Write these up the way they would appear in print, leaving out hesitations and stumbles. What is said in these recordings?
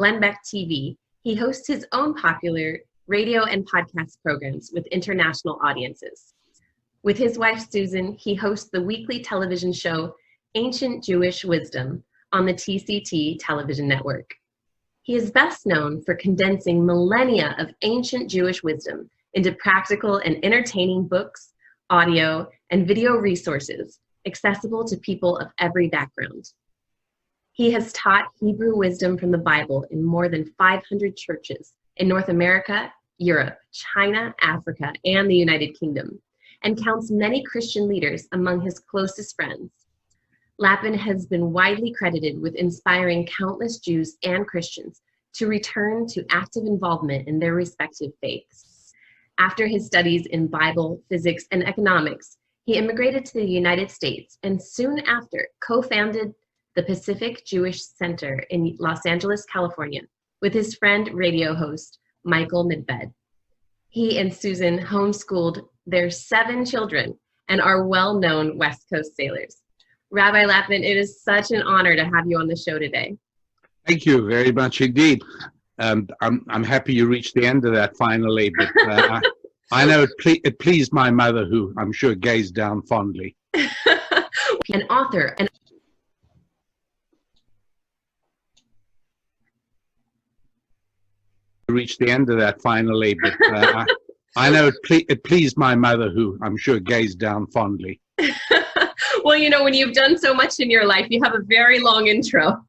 Glenbeck TV, he hosts his own popular radio and podcast programs with international audiences. With his wife, Susan, he hosts the weekly television show Ancient Jewish Wisdom on the TCT television network. He is best known for condensing millennia of ancient Jewish wisdom into practical and entertaining books, audio, and video resources accessible to people of every background. He has taught Hebrew wisdom from the Bible in more than 500 churches in North America, Europe, China, Africa, and the United Kingdom, and counts many Christian leaders among his closest friends. Lapin has been widely credited with inspiring countless Jews and Christians to return to active involvement in their respective faiths. After his studies in Bible, physics, and economics, he immigrated to the United States and soon after co-founded the Pacific Jewish Center in Los Angeles, California, with his friend radio host Michael Medved. He and Susan homeschooled their 7 children and are well-known West Coast sailors. Rabbi Lapin, it is such an honor to have you on the show today. Thank you very much indeed. I'm happy you reached the end of that finally, but I know it pleased my mother, who I'm sure gazed down fondly. An author, and reached the end of that finally, but I know it pleased my mother, who I'm sure gazed down fondly. Well, you know, when you've done so much in your life, you have a very long intro.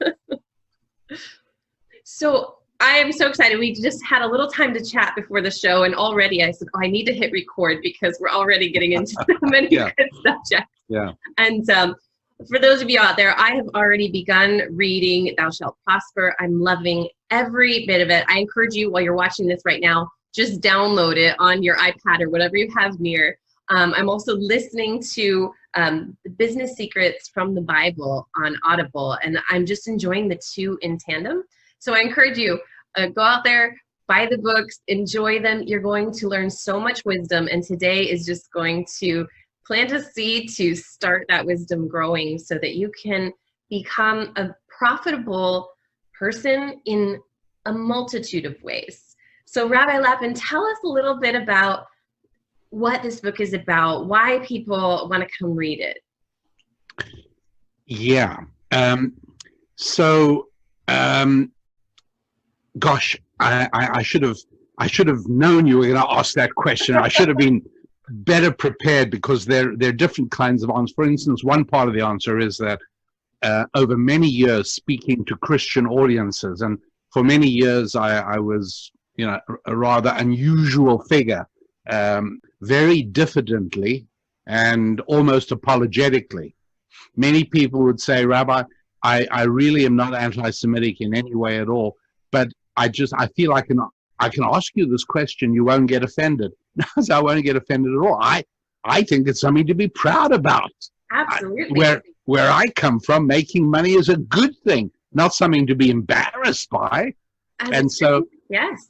So I am so excited. We just had a little time to chat before the show, and already I said, oh, I need to hit record because we're already getting into so many good subjects. Yeah. And for those of you out there, I have already begun reading Thou Shalt Prosper. I'm loving every bit of it. I encourage you, while you're watching this right now, just download it on your iPad or whatever you have near. I'm also listening to the Business Secrets from the Bible on Audible, and I'm just enjoying the two in tandem. So I encourage you, go out there, buy the books, enjoy them. You're going to learn so much wisdom, and today is just going to plant a seed to start that wisdom growing so that you can become a profitable person in a multitude of ways. So Rabbi Lapin, tell us a little bit about what this book is about, why people want to come read it. Yeah. Gosh, I should have known you were going to ask that question. I should have been better prepared, because there are different kinds of answers. For instance, one part of the answer is that over many years speaking to Christian audiences, and for many years I was, you know, a rather unusual figure, very diffidently and almost apologetically. Many people would say, Rabbi, I really am not anti-Semitic in any way at all, but I feel I can ask you this question, you won't get offended. No, I won't get offended at all. I think it's something to be proud about. Absolutely. Where I come from, making money is a good thing, not something to be embarrassed by. And so, yes.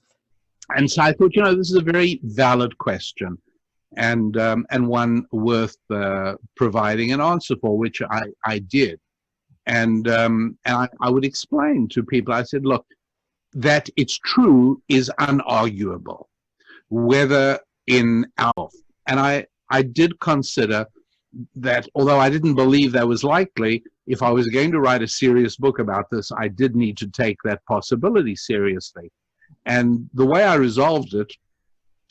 And so I thought, you know, this is a very valid question, and one worth providing an answer for, which I did. And I would explain to people, I said, look, that it's true is unarguable, whether in our, and I did consider that, although I didn't believe that was likely, if I was going to write a serious book about this, I did need to take that possibility seriously. And the way I resolved it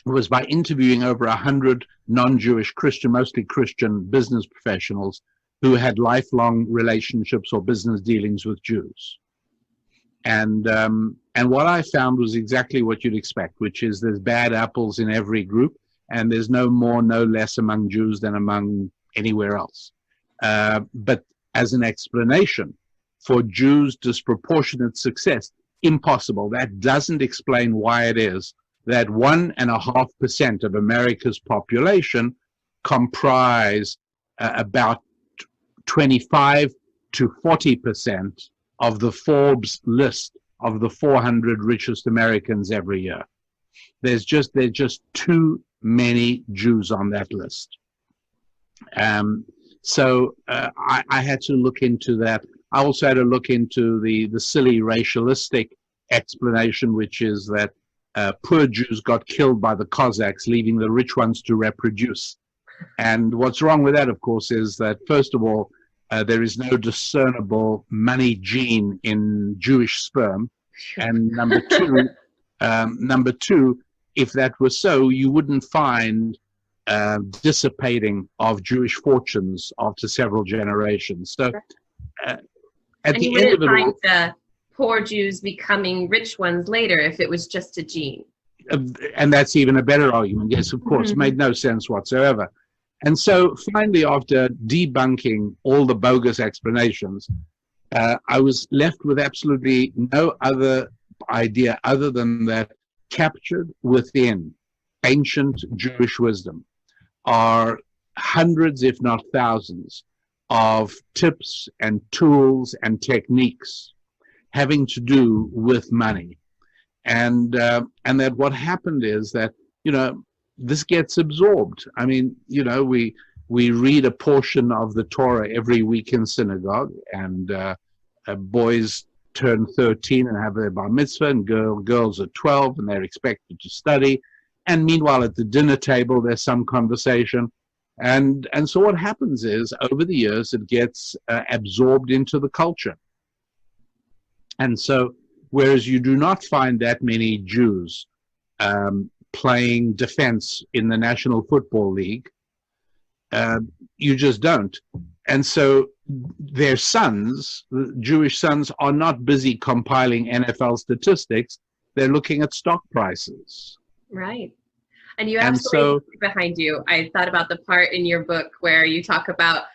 was by interviewing over 100 non-Jewish Christian, mostly Christian business professionals who had lifelong relationships or business dealings with Jews. And what I found was exactly what you'd expect, which is there's bad apples in every group, and there's no more, no less among Jews than among anywhere else. But as an explanation for Jews' disproportionate success, impossible. That doesn't explain why it is that 1.5% of America's population comprise about 25 to 40% of the Forbes list of the 400 richest Americans every year. There's just too many Jews on that list. So I had to look into that. I also had to look into the silly racialistic explanation, which is that poor Jews got killed by the Cossacks, leaving the rich ones to reproduce. And what's wrong with that, of course, is that, first of all, there is no discernible money gene in Jewish sperm. And number two, if that were so, you wouldn't find dissipating of Jewish fortunes after several generations. So at and the you end of wouldn't it all, find poor Jews becoming rich ones later if it was just a gene. and that's even a better argument. Yes, of course, made no sense whatsoever. And so finally, after debunking all the bogus explanations, I was left with absolutely no other idea other than that captured within ancient Jewish wisdom are hundreds, if not thousands, of tips and tools and techniques having to do with money. And that what happened is that, this gets absorbed. I mean, we read a portion of the Torah every week in synagogue, and boys turn 13 and have their bar mitzvah, and girls are 12 and they're expected to study. And meanwhile, at the dinner table, there's some conversation. And so what happens is, over the years, it gets absorbed into the culture. And so, whereas you do not find that many Jews playing defense in the National Football League, you just don't. And so their sons, the Jewish sons, are not busy compiling NFL statistics. They're looking at stock prices. Right. And you absolutely behind you. I thought about the part in your book where you talk about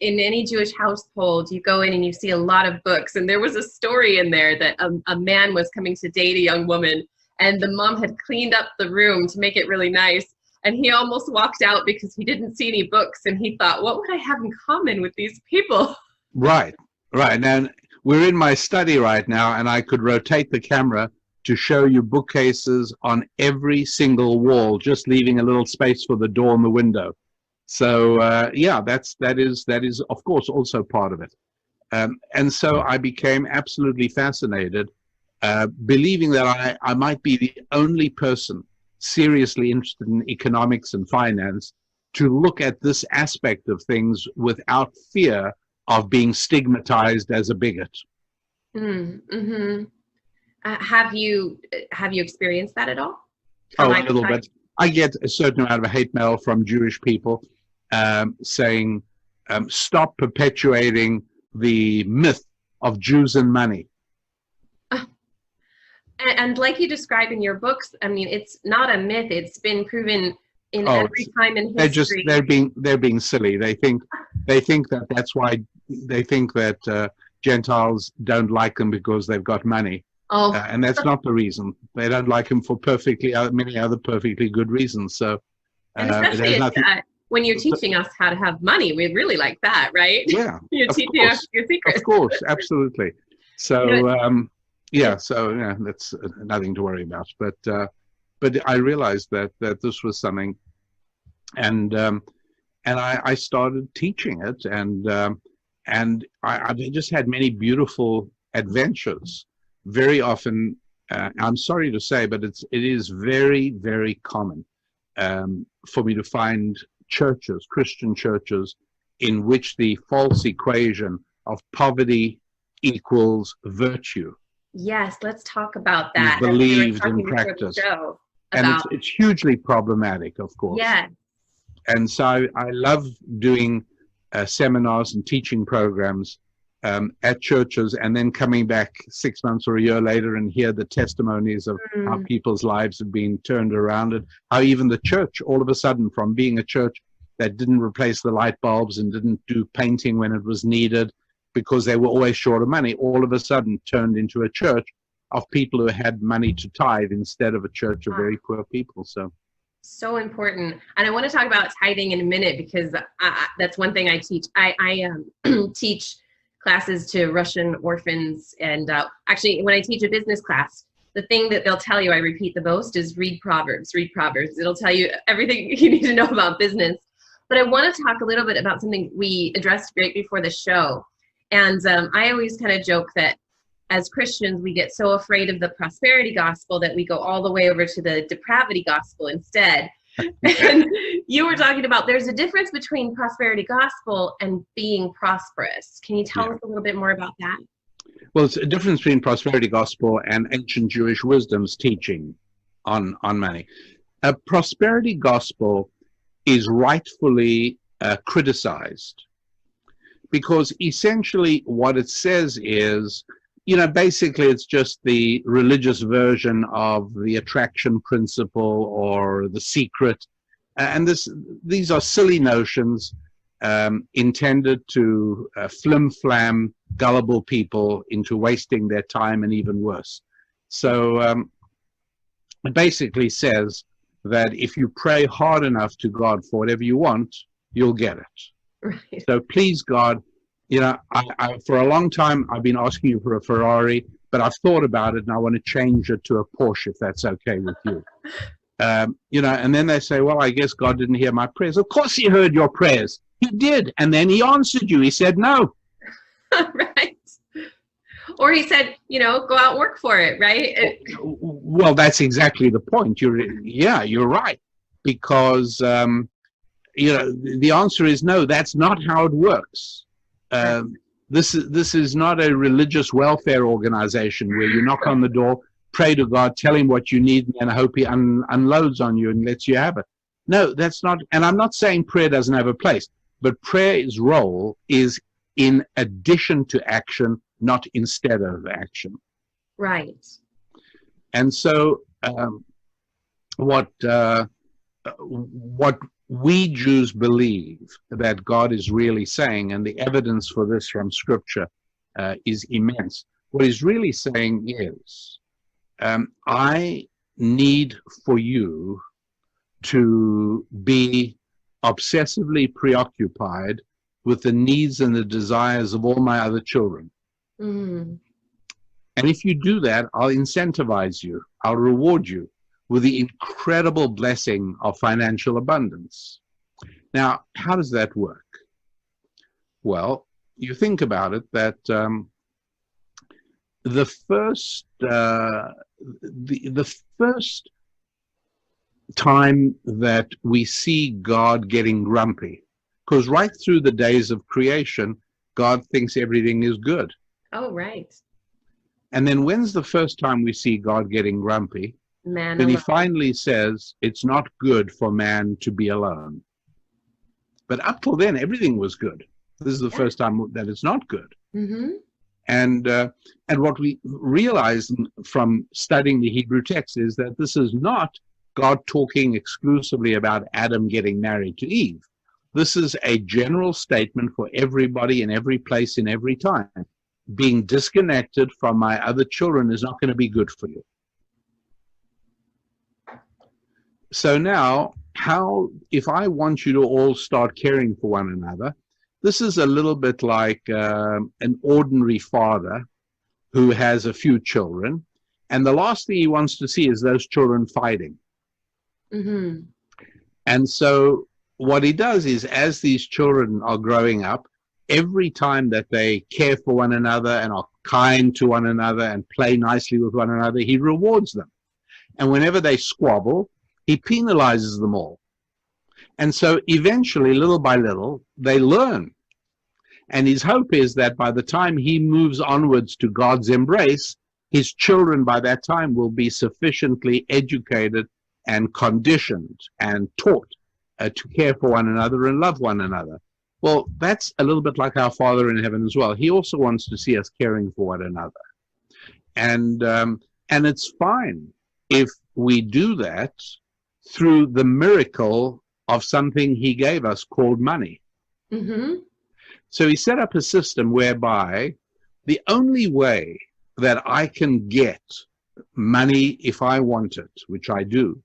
in any Jewish household, you go in and you see a lot of books. And there was a story in there that a man was coming to date a young woman, and the mom had cleaned up the room to make it really nice. And he almost walked out because he didn't see any books. And he thought, what would I have in common with these people? Right. Now, we're in my study right now, and I could rotate the camera to show you bookcases on every single wall, just leaving a little space for the door and the window. So, that is, of course, also part of it. And so I became absolutely fascinated, believing that I might be the only person seriously interested in economics and finance to look at this aspect of things without fear of being stigmatized as a bigot. Mm-hmm. Have you experienced that at all? A little bit. I get a certain amount of hate mail from Jewish people saying, stop perpetuating the myth of Jews and money. And like you describe in your books, I mean, it's not a myth. It's been proven in every time in history. They're being silly. They think that that's why they think that Gentiles don't like them because they've got money. And that's not the reason. They don't like him for many other perfectly good reasons. So, and especially when you're teaching us how to have money, we really like that, right? Yeah, you're teaching us your secrets. Of course, absolutely. So, that's nothing to worry about. But I realized that this was something, and I started teaching it, and I just had many beautiful adventures. Very often, I'm sorry to say, but it is very, very common for me to find churches, Christian churches, in which the false equation of poverty equals virtue. Yes, let's talk about that. Believed in practice. And it's hugely problematic, of course. Yes. And so I love doing seminars and teaching programs at churches, and then coming back 6 months or a year later and hear the testimonies of how people's lives have been turned around, and how even the church, all of a sudden, from being a church that didn't replace the light bulbs and didn't do painting when it was needed because they were always short of money, all of a sudden turned into a church of people who had money to tithe instead of a church of very poor people. So important. And I want to talk about tithing in a minute, because that's one thing I teach. I teach classes to Russian orphans. And actually, when I teach a business class, the thing that they'll tell you I repeat the most is read Proverbs. It'll tell you everything you need to know about business. But I want to talk a little bit about something we addressed right before the show. And I always kind of joke that as Christians, we get so afraid of the prosperity gospel that we go all the way over to the depravity gospel instead. And you were talking about there's a difference between prosperity gospel and being prosperous. Can you tell us a little bit more about that? Well, it's a difference between prosperity gospel and ancient Jewish wisdom's teaching on money. A prosperity gospel is rightfully criticized because essentially what it says is, basically it's just the religious version of the attraction principle or the secret. And these are silly notions intended to flim-flam gullible people into wasting their time and even worse. So it basically says that if you pray hard enough to God for whatever you want, you'll get it. Right. So please, God, I for a long time, I've been asking you for a Ferrari, but I've thought about it and I want to change it to a Porsche, if that's okay with you. And then they say, well, I guess God didn't hear my prayers. Of course he heard your prayers. He did. And then he answered you. He said, no. Right. Or he said, go out and work for it, right? Well, that's exactly the point. You're right. Because, the answer is no, that's not how it works. This is not a religious welfare organization where you knock on the door, pray to God, tell him what you need, and I hope he unloads on you and lets you have it. No, that's not. And I'm not saying prayer doesn't have a place, but prayer's role is in addition to action, not instead of action. Right. And so what we Jews believe that God is really saying, and the evidence for this from Scripture is immense. What he's really saying is, I need for you to be obsessively preoccupied with the needs and the desires of all my other children. Mm. And if you do that, I'll incentivize you. I'll reward you with the incredible blessing of financial abundance. Now, how does that work? Well, you think about it, that the first time that we see God getting grumpy, because right through the days of creation, God thinks everything is good. Oh, right. And then when's the first time we see God getting grumpy? Man Then he alone. finally says, it's not good for man to be alone. But up till then, everything was good. This is the first time that it's not good. Mm-hmm. And what we realize from studying the Hebrew text is that this is not God talking exclusively about Adam getting married to Eve. This is a general statement for everybody in every place in every time. Being disconnected from my other children is not going to be good for you. So now, if I want you to all start caring for one another, this is a little bit like an ordinary father who has a few children, and the last thing he wants to see is those children fighting. Mm-hmm. And so what he does is, as these children are growing up, every time that they care for one another and are kind to one another and play nicely with one another, he rewards them. And whenever they squabble, he penalizes them all. And so eventually, little by little, they learn. And his hope is that by the time he moves onwards to God's embrace, his children by that time will be sufficiently educated and conditioned and taught to care for one another and love one another. Well, that's a little bit like our Father in heaven as well. He also wants to see us caring for one another. And it's fine if we do that through the miracle of something he gave us called money. Mm-hmm. So he set up a system whereby the only way that I can get money if I want it, which I do,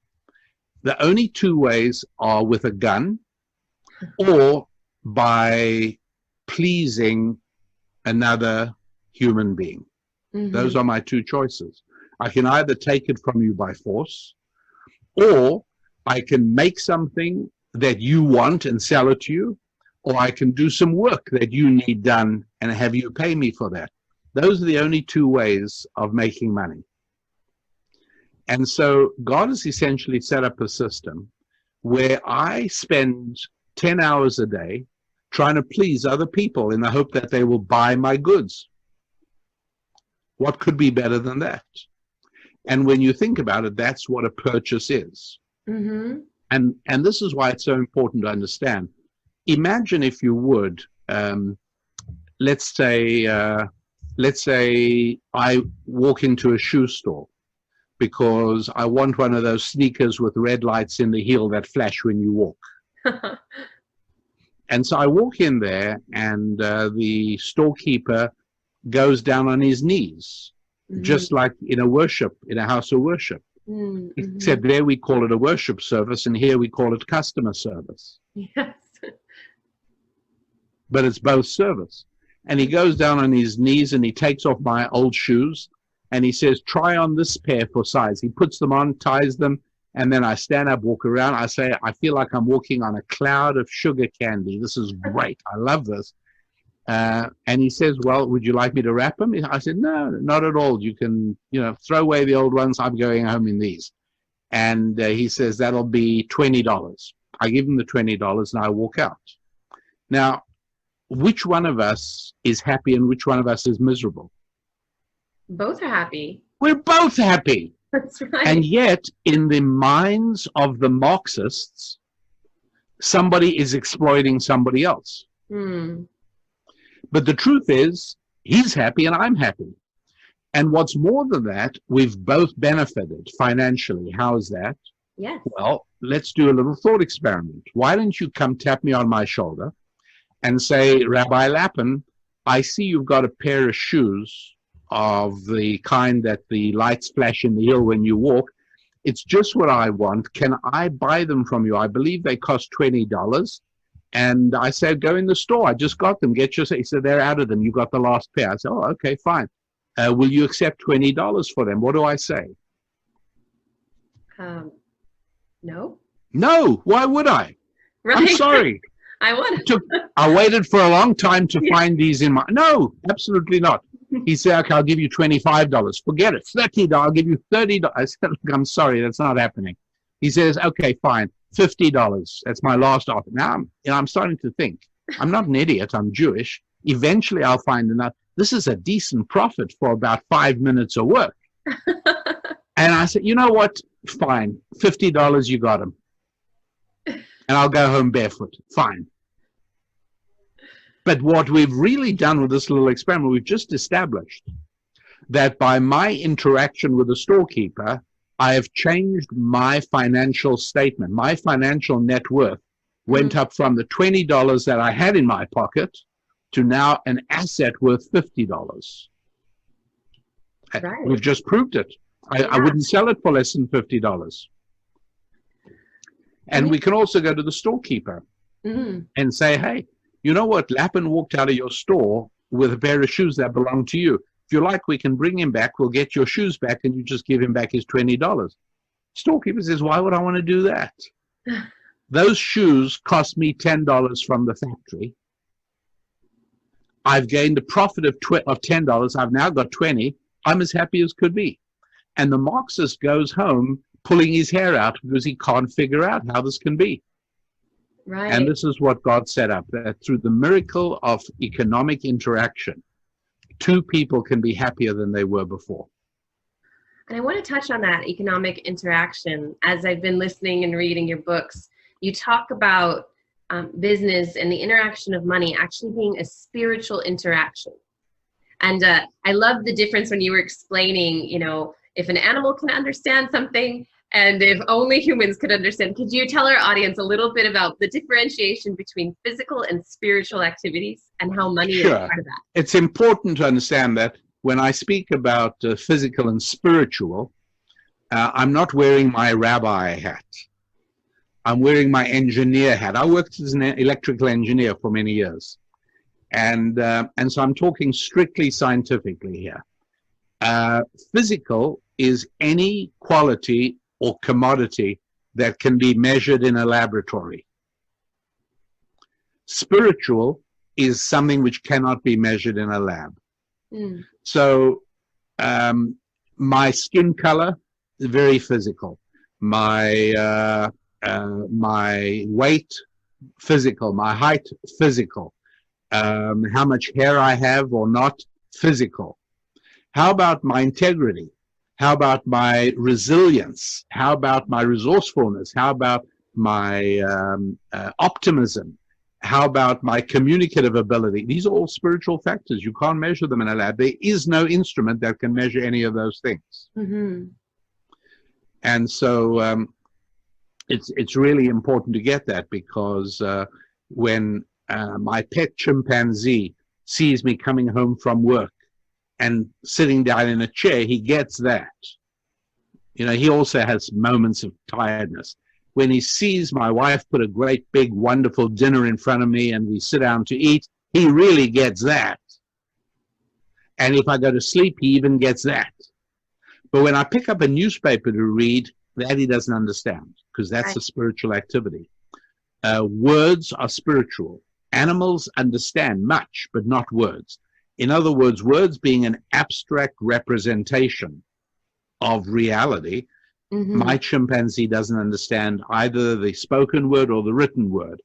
the only two ways are with a gun or by pleasing another human being. Mm-hmm. Those are my two choices. I can either take it from you by force, or I can make something that you want and sell it to you, or I can do some work that you need done and have you pay me for that. Those are the only two ways of making money. And so God has essentially set up a system where I spend 10 hours a day trying to please other people in the hope that they will buy my goods. What could be better than that? And when you think about it, that's what a purchase is. Mm-hmm. And this is why it's so important to understand. Imagine, if you would, let's say I walk into a shoe store because I want one of those sneakers with red lights in the heel that flash when you walk. And so I walk in there, and the storekeeper goes down on his knees, just like in a house of worship. Except there we call it a worship service, and here we call it customer service. Yes. But it's both service. And he goes down on his knees, and he takes off my old shoes, and he says, try on this pair for size. He puts them on, ties them, and then I stand up, walk around. I say, I feel like I'm walking on a cloud of sugar candy. This is great. I love this. And he says, well, would you like me to wrap them? I said, no, not at all. You can, throw away the old ones. I'm going home in these. And he says, that'll be $20. I give him the $20 and I walk out. Now, which one of us is happy and which one of us is miserable? Both are happy. We're both happy. That's right. And yet, in the minds of the Marxists, somebody is exploiting somebody else. But the truth is, he's happy and I'm happy. And what's more than that, we've both benefited financially. How is that? Yes. Well, let's do a little thought experiment. Why don't you come tap me on my shoulder and say, Rabbi Lappin, I see you've got a pair of shoes of the kind that the lights flash in the heel when you walk. It's just what I want. Can I buy them from you? I believe they cost $20. And I said, go in the store. I just got them. Get your. He said, they're out of them. You got the last pair. I said, oh, okay, fine. Will you accept $20 for them? What do I say? No. No. Why would I? Right. I'm sorry. I waited for a long time to find these in my. No, absolutely not. He said, okay, I'll give you $25. Forget it. $30. I'll give you $30. I said, look, I'm sorry, that's not happening. He says, okay, fine. $50. That's my last offer. Now I'm starting to think. I'm not an idiot. I'm Jewish. Eventually, I'll find enough. This is a decent profit for about 5 minutes of work. And I said, you know what? Fine. $50, you got them. And I'll go home barefoot. Fine. But what we've really done with this little experiment, we've just established that by my interaction with the storekeeper, I have changed my financial statement. My financial net worth went up from the $20 that I had in my pocket to now an asset worth $50. Right. We've just proved it. I wouldn't sell it for less than $50. And we can also go to the storekeeper and say, hey, you know what? Lappin walked out of your store with a pair of shoes that belong to you. If you like, we can bring him back. We'll get your shoes back, and you just give him back his $20. Storekeeper says, why would I want to do that? Those shoes cost me $10 from the factory. I've gained a profit of $10. I've now got 20. I'm as happy as could be. And the Marxist goes home pulling his hair out because he can't figure out how this can be. Right. And this is what God set up, that through the miracle of economic interaction, two people can be happier than they were before. And I want to touch on that economic interaction. As I've been listening and reading your books, you talk about business and the interaction of money actually being a spiritual interaction. And I love the difference when you were explaining, if an animal can understand something, and if only humans could understand. Could you tell our audience a little bit about the differentiation between physical and spiritual activities and how money is part of that? It's important to understand that when I speak about physical and spiritual, I'm not wearing my rabbi hat. I'm wearing my engineer hat. I worked as an electrical engineer for many years. And so I'm talking strictly scientifically here. Physical is any quality or commodity that can be measured in a laboratory. Spiritual is something which cannot be measured in a lab. So my skin color is very physical. My weight, physical. My height, physical. How much hair I have or not, physical. How about my integrity? How about my resilience? How about my resourcefulness? How about my optimism? How about my communicative ability? These are all spiritual factors. You can't measure them in a lab. There is no instrument that can measure any of those things. Mm-hmm. And so it's really important to get that, because when my pet chimpanzee sees me coming home from work and sitting down in a chair, he gets that. You know, he also has moments of tiredness. When he sees my wife put a great big wonderful dinner in front of me and we sit down to eat, he really gets that. And if I go to sleep, he even gets that. But when I pick up a newspaper to read, that he doesn't understand, because that's a spiritual activity. Words are spiritual. Animals understand much, but not words. In other words, words being an abstract representation of reality, my chimpanzee doesn't understand either the spoken word or the written word.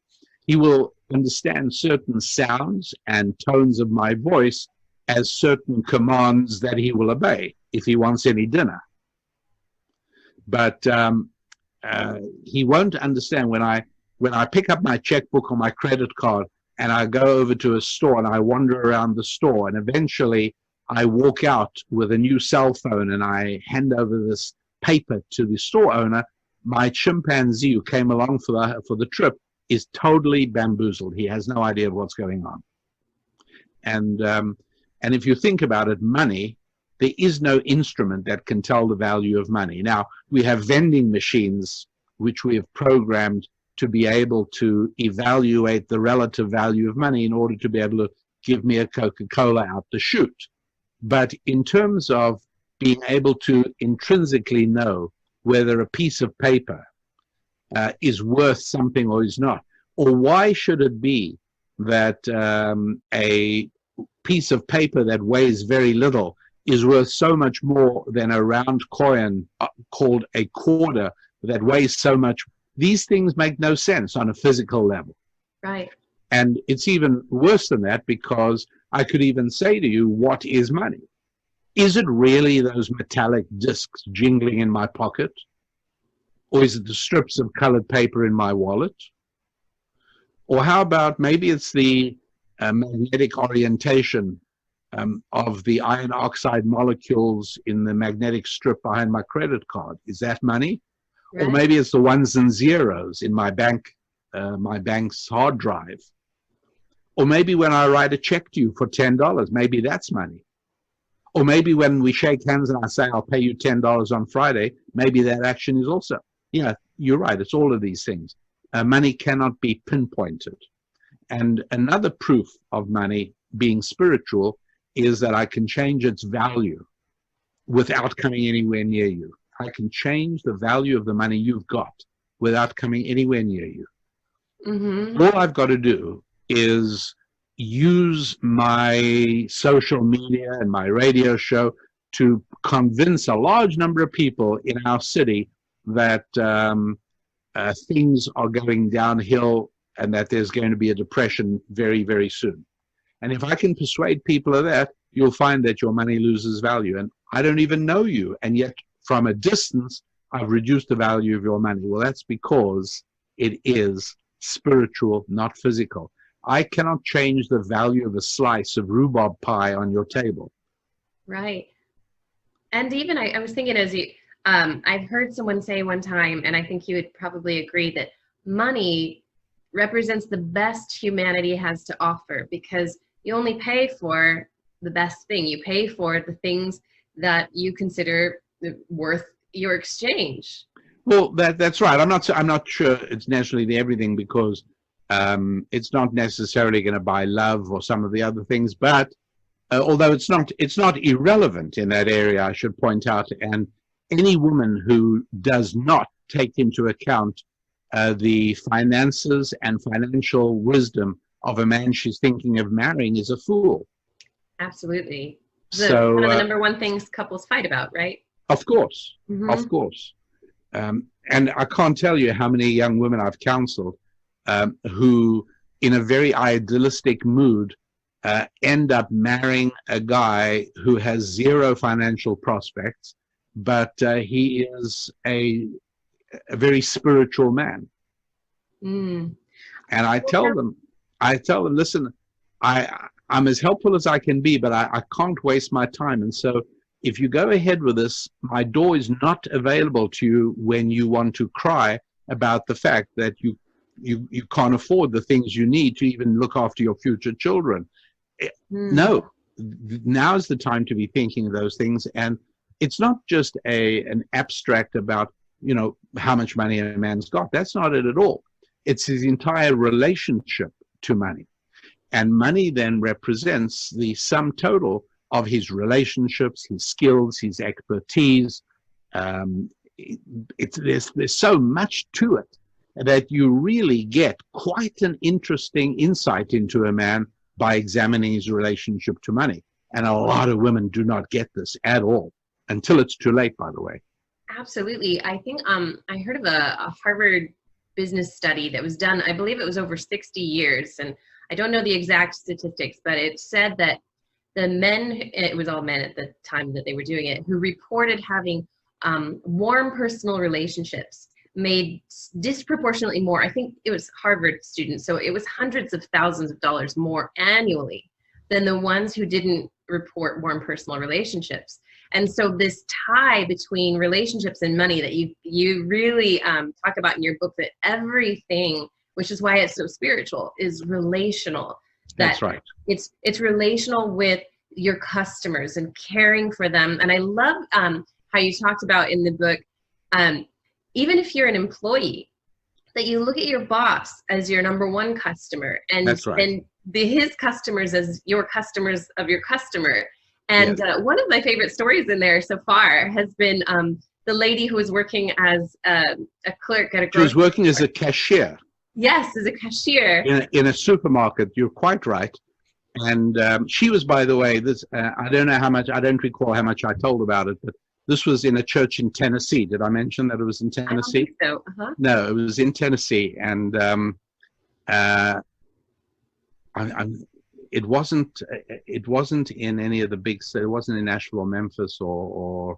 He will understand certain sounds and tones of my voice as certain commands that he will obey if he wants any dinner. But he won't understand when I pick up my checkbook or my credit card and I go over to a store and I wander around the store, and eventually I walk out with a new cell phone and I hand over this paper to the store owner. My chimpanzee who came along for the trip is totally bamboozled. He has no idea what's going on. And if you think about it, money, there is no instrument that can tell the value of money. Now, we have vending machines which we have programmed to be able to evaluate the relative value of money in order to be able to give me a Coca-Cola out the chute. But in terms of being able to intrinsically know whether a piece of paper is worth something or is not, or why should it be that a piece of paper that weighs very little is worth so much more than a round coin called a quarter that weighs so much. These things make no sense on a physical level. Right. And it's even worse than that, because I could even say to you, what is money? Is it really those metallic discs jingling in my pocket? Or is it the strips of colored paper in my wallet? Or how about maybe it's the magnetic orientation of the iron oxide molecules in the magnetic strip behind my credit card? Is that money? Right. Or maybe it's the ones and zeros in my bank's hard drive. Or maybe when I write a check to you for $10, maybe that's money. Or maybe when we shake hands and I say, I'll pay you $10 on Friday, maybe that action is also. Yeah, you're right. It's all of these things. Money cannot be pinpointed. And another proof of money being spiritual is that I can change its value without coming anywhere near you. I can change the value of the money you've got without coming anywhere near you. All I've got to do is use my social media and my radio show to convince a large number of people in our city that things are going downhill and that there's going to be a depression very, very soon. And if I can persuade people of that, you'll find that your money loses value. And I don't even know you, and yet from a distance, I've reduced the value of your money. Well, that's because it is spiritual, not physical. I cannot change the value of a slice of rhubarb pie on your table. Right. And even I was thinking as you, I've heard someone say one time, and I think you would probably agree, that money represents the best humanity has to offer, because you only pay for the best thing. You pay for the things that you consider worth your exchange. Well, that's right. I'm not sure it's necessarily the everything, because it's not necessarily going to buy love or some of the other things. But although it's not irrelevant in that area, I should point out. And any woman who does not take into account the finances and financial wisdom of a man she's thinking of marrying is a fool. Absolutely. One of the number one things couples fight about, right? Of course, Mm-hmm. of course. And I can't tell you how many young women I've counseled who, in a very idealistic mood, end up marrying a guy who has zero financial prospects, but he is a very spiritual man. Mm. And I tell them, listen, I'm as helpful as I can be, but I can't waste my time. And so if you go ahead with this, my door is not available to you when you want to cry about the fact that you can't afford the things you need to even look after your future children. No, now's the time to be thinking of those things. And it's not just an abstract about, how much money a man's got. That's not it at all. It's his entire relationship to money. And money then represents the sum total of his relationships, his skills, his expertise. There's so much to it that you really get quite an interesting insight into a man by examining his relationship to money. And a lot of women do not get this at all, until it's too late, by the way. Absolutely. I think I heard of a Harvard business study that was done, I believe it was over 60 years. And I don't know the exact statistics, but it said that the men, it was all men at the time that they were doing it, who reported having warm personal relationships made disproportionately more. I think it was Harvard students, so it was hundreds of thousands of dollars more annually than the ones who didn't report warm personal relationships. And so this tie between relationships and money that you really talk about in your book, that everything, which is why it's so spiritual, is relational. That's right. It's relational with your customers and caring for them. And I love how you talked about in the book, even if you're an employee, that you look at your boss as your number one customer, and That's right. and his customers as your customers of your customer. And Yes. One of my favorite stories in there so far has been the lady who was working as a clerk at a grocery store. She was working as a cashier. Yes, as a cashier. In a supermarket. You're quite right. And she was, by the way, this I don't know how much, I don't recall how much I told about it, but this was in a church in Tennessee. Did I mention that it was in Tennessee? I don't think so. Uh-huh. No, it was in Tennessee. And it wasn't in any of the big cities. It wasn't in Nashville or Memphis or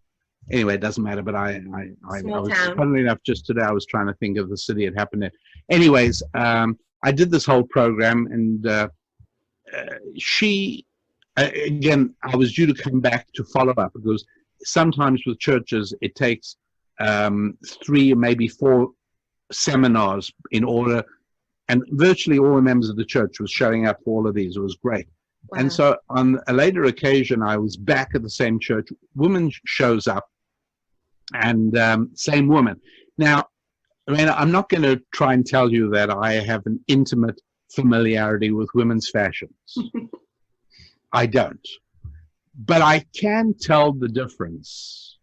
anyway, it doesn't matter. But I was, funnily enough, just today I was trying to think of the city it happened in. Anyways, I did this whole program, and she, again, I was due to come back to follow up, because sometimes with churches it takes 3 or maybe 4 seminars in order. And virtually all the members of the church was showing up for all of these. It was great. Wow. And so on a later occasion, I was back at the same church. Woman shows up, and same woman. Now, Reina, I'm not going to try and tell you that I have an intimate familiarity with women's fashions. I don't. But I can tell the difference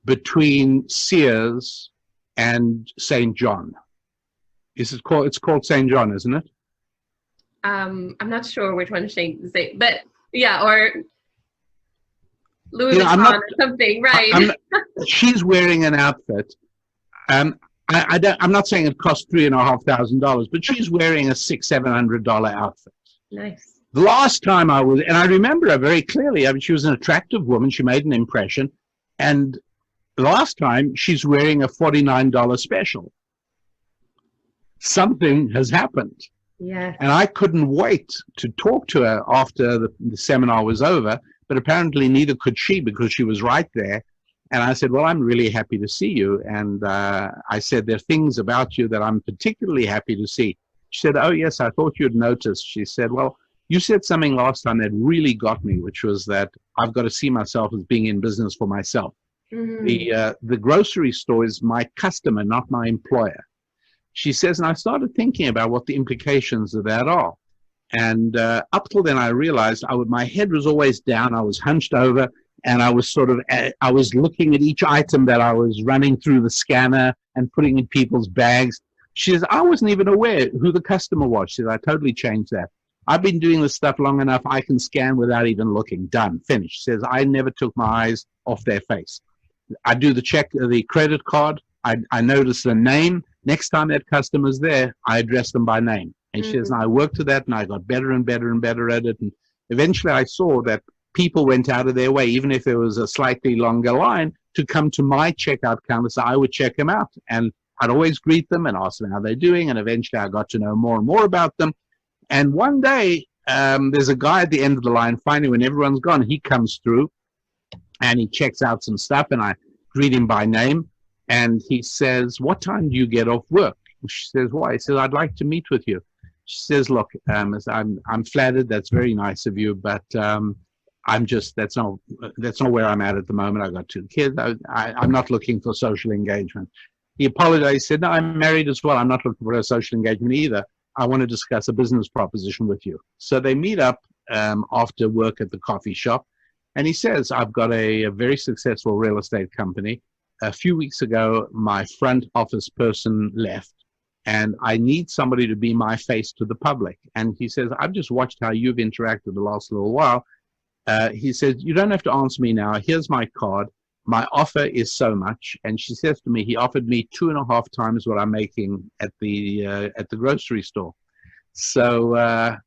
between Sears and St. John. It's called St. John, isn't it? I'm not sure which one Shane say, but yeah, or Louis Vuitton or something, right? She's wearing an outfit. I'm not saying it cost $3,500, but she's wearing a $600-700 outfit. Nice. The last time I was, and I remember her very clearly. I mean, she was an attractive woman. She made an impression, and the last time she's wearing a $49 special. Something has happened. Yeah. And I couldn't wait to talk to her after the seminar was over, but apparently neither could she, because she was right there. And I said, well, I'm really happy to see you. And I said, there are things about you that I'm particularly happy to see. She said, oh, yes, I thought you'd noticed. She said, well, you said something last time that really got me, which was that I've got to see myself as being in business for myself. Mm-hmm. The grocery store is my customer, not my employer. She says, and I started thinking about what the implications of that are. And up till then, I realized my head was always down. I was hunched over, and I was I was looking at each item that I was running through the scanner and putting in people's bags. She says, I wasn't even aware who the customer was. She said, I totally changed that. I've been doing this stuff long enough. I can scan without even looking. Done. Finished. She says, I never took my eyes off their face. I do the credit card. I notice the name. Next time that customer's there, I address them by name. And she says, and I worked to that, and I got better and better and better at it. And eventually I saw that people went out of their way, even if there was a slightly longer line, to come to my checkout counter. So I would check them out. And I'd always greet them and ask them how they're doing. And eventually I got to know more and more about them. And one day, there's a guy at the end of the line. Finally, when everyone's gone, he comes through and he checks out some stuff. And I greet him by name. And he says, what time do you get off work? And she says, why? He says, I'd like to meet with you. She says, look, I'm flattered. That's very nice of you. But that's not where I'm at the moment. I've got 2 kids. I'm not looking for social engagement. He apologized. He said, no, I'm married as well. I'm not looking for a social engagement either. I want to discuss a business proposition with you. So they meet up after work at the coffee shop. And he says, I've got a very successful real estate company. A few weeks ago, my front office person left, and I need somebody to be my face to the public. And he says, I've just watched how you've interacted the last little while. He says, you don't have to answer me now. Here's my card. My offer is so much. And she says to me, he offered me 2.5 times what I'm making at the grocery store. So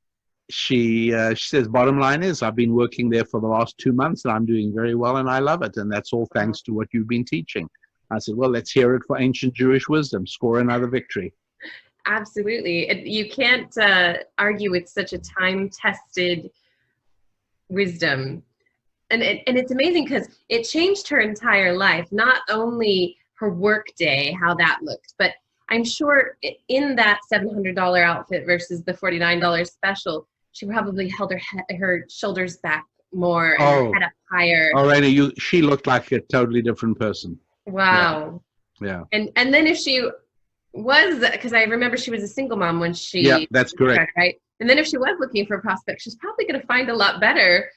she says, bottom line is, I've been working there for the last 2 months, and I'm doing very well, and I love it. And that's all thanks to what you've been teaching. I said, well, let's hear it for ancient Jewish wisdom. Score another victory. Absolutely. You can't argue with such a time-tested wisdom. And it's amazing because it changed her entire life, not only her work day, how that looked, but I'm sure in that $700 outfit versus the $49 special, she probably held her shoulders back more and her head up higher. Oh, Reina, she looked like a totally different person. Wow. Yeah. And then if she was, because I remember she was a single mom when she. Yeah, that's correct. Right. And then if she was looking for a prospect, she's probably going to find a lot better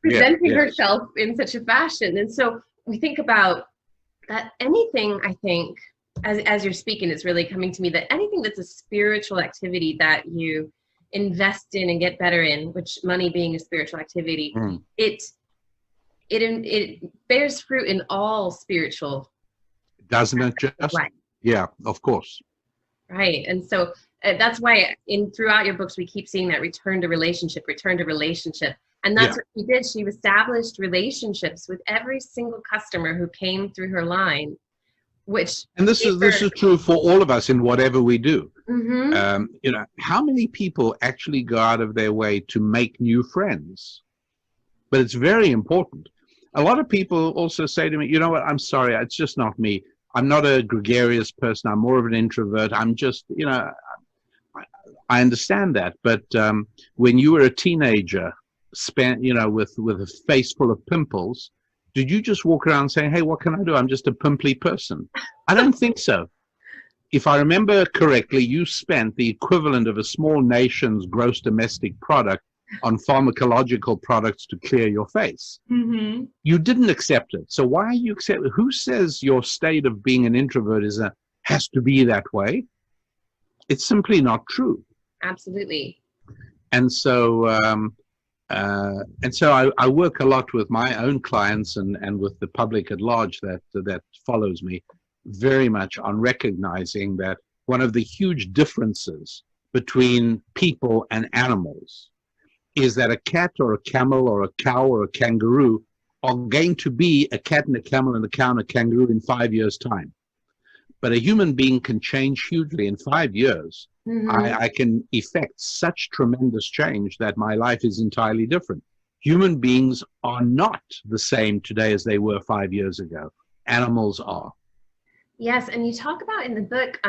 presenting herself in such a fashion. And so we think about that. Anything, I think, as you're speaking, it's really coming to me that anything that's a spiritual activity that you invest in and get better in, which money being a spiritual activity, it bears fruit in all spiritual. Doesn't it just? Life. Yeah, of course. Right. And so that's why throughout your books, we keep seeing that return to relationship. And that's what she did. She established relationships with every single customer who came through her line. And this is true for all of us in whatever we do. How many people actually go out of their way to make new friends? But it's very important. A lot of people also say to me, you know what, I'm sorry, it's just not me. I'm not a gregarious person. I'm more of an introvert. I'm just, I understand that. But when you were a teenager, with a face full of pimples, did you just walk around saying, hey, what can I do? I'm just a pimply person. I don't think so. If I remember correctly, you spent the equivalent of a small nation's gross domestic product on pharmacological products to clear your face. You didn't accept it. So why are you accepting? Who says your state of being an introvert has to be that way? It's simply not true. Absolutely. And so I work a lot with my own clients and with the public at large that follows me, very much on recognizing that one of the huge differences between people and animals is that a cat or a camel or a cow or a kangaroo are going to be a cat and a camel and a cow and a kangaroo in 5 years' time. But a human being can change hugely in 5 years. I can effect such tremendous change that my life is entirely different. Human beings are not the same today as they were 5 years ago. Animals are. Yes, and you talk about in the book,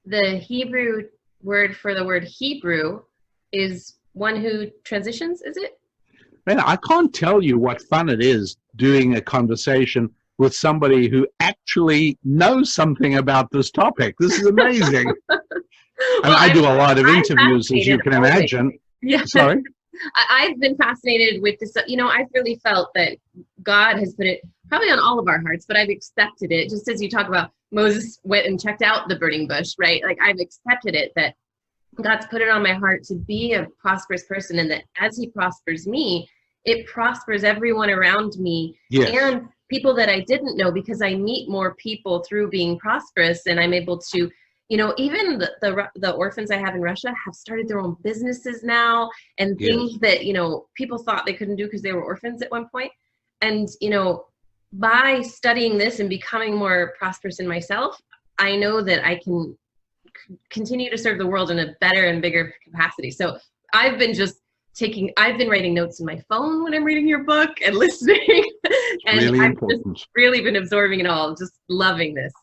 the Hebrew word for the word Hebrew is one who transitions, is it? Man, I can't tell you what fun it is doing a conversation with somebody who actually knows something about this topic. This is amazing. I do a lot of interviews, as you can imagine. Yeah. Sorry? I've been fascinated with this. I've really felt that God has put it probably on all of our hearts, but I've accepted it. Just as you talk about Moses went and checked out the burning bush, right? Like I've accepted it that God's put it on my heart to be a prosperous person, and that as he prospers me, it prospers everyone around me Yes. and people that I didn't know, because I meet more people through being prosperous, and I'm able to, even the orphans I have in Russia have started their own businesses now, and things Yes. that, people thought they couldn't do because they were orphans at one point. And, by studying this and becoming more prosperous in myself, I know that I can continue to serve the world in a better and bigger capacity. So I've been writing notes in my phone when I'm reading your book and listening. And Really I've important. just really been absorbing it all, just loving this.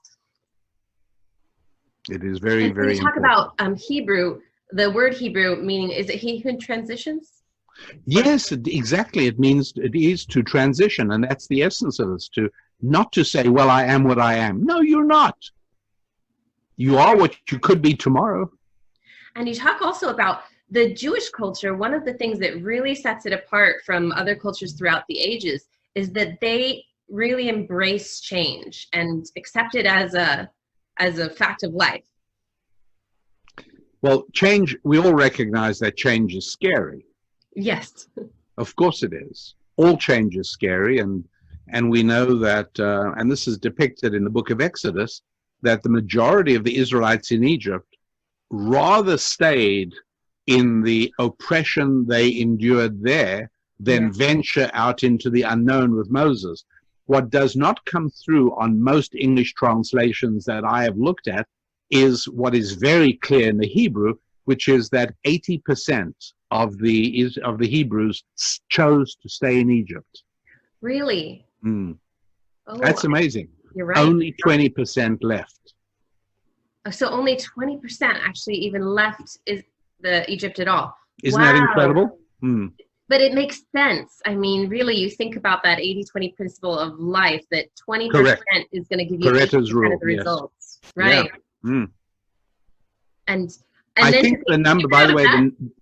It is very, and very you talk important. about Hebrew, the word Hebrew meaning, is it he who transitions? Yes, exactly. It is to transition, and that's the essence of this, not to say, well, I am what I am. No, you're not. You are what you could be tomorrow. And you talk also about the Jewish culture. One of the things that really sets it apart from other cultures throughout the ages is that they really embrace change and accept it as a fact of life. Well, change, we all recognize that change is scary. Yes. Of course it is. All change is scary, and we know that, and this is depicted in the book of Exodus, that the majority of the Israelites in Egypt rather stayed in the oppression they endured there than venture out into the unknown with Moses. What does not come through on most English translations that I have looked at is what is very clear in the Hebrew, which is that 80% of the Hebrews chose to stay in Egypt. Really? Mm. Oh, That's amazing. You're right. Only 20% left. So only 20% actually even left the Egypt at all. Isn't that incredible? Mm. But it makes sense. I mean, really, you think about that 80-20 principle of life, that 20% is going to give you 80% of the results. Right. Yeah. Mm. And I then think the number, by the way,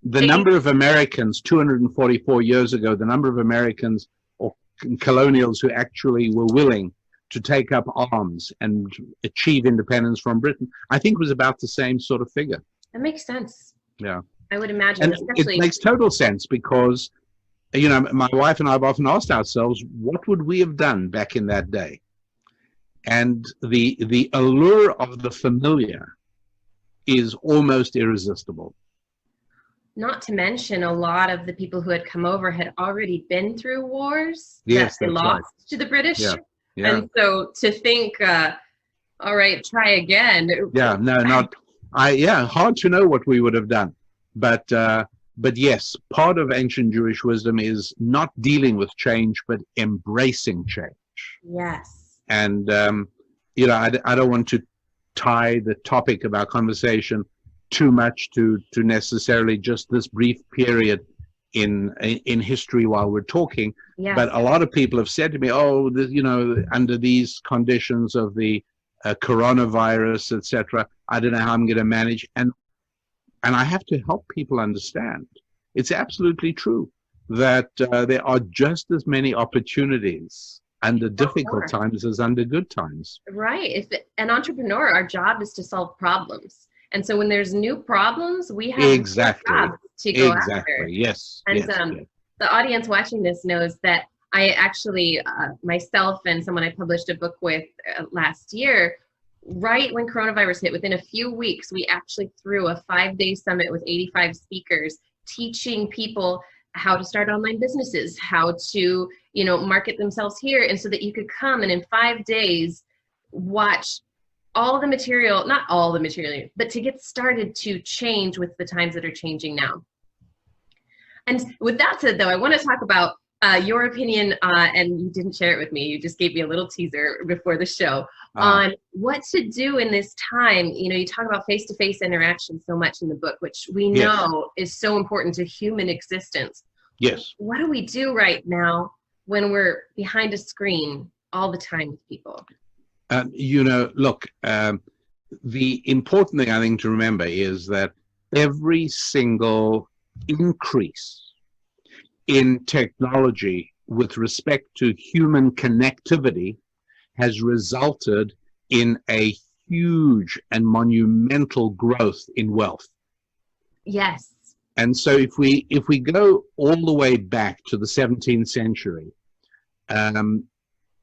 the number of Americans 244 years ago, the number of Americans or colonials who actually were willing to take up arms and achieve independence from Britain, I think was about the same sort of figure. That makes sense. Yeah. I would imagine. And especially it makes total sense because, my wife and I have often asked ourselves, what would we have done back in that day? And the allure of the familiar is almost irresistible. Not to mention, a lot of the people who had come over had already been through wars that they lost to the British. Yeah. Yeah. And so to think, all right, try again. Yeah, no, hard to know what we would have done. But yes, part of ancient Jewish wisdom is not dealing with change, but embracing change. Yes. And, I don't want to tie the topic of our conversation too much to necessarily just this brief period in history while we're talking. Yes. But a lot of people have said to me, under these conditions of the coronavirus, etc., I don't know how I'm going to manage. And I have to help people understand. It's absolutely true that there are just as many opportunities under difficult times as under good times. Right. If an entrepreneur, our job is to solve problems. And so when there's new problems, we have jobs to go after. Yes. And yes. The audience watching this knows that I actually, myself and someone I published a book with last year, right when coronavirus hit, within a few weeks, we actually threw a 5-day summit with 85 speakers teaching people how to start online businesses, how to, market themselves here. And so that you could come and in 5 days, watch all the material, not all the material, but to get started to change with the times that are changing now. And with that said, though, I want to talk about your opinion, and you didn't share it with me. You just gave me a little teaser before the show on what to do in this time. You talk about face-to-face interaction so much in the book, which we know is so important to human existence. Yes. What do we do right now when we're behind a screen all the time with people? Look, the important thing I think to remember is that every single increase in technology with respect to human connectivity has resulted in a huge and monumental growth in wealth. Yes. And so if we go all the way back to the 17th century,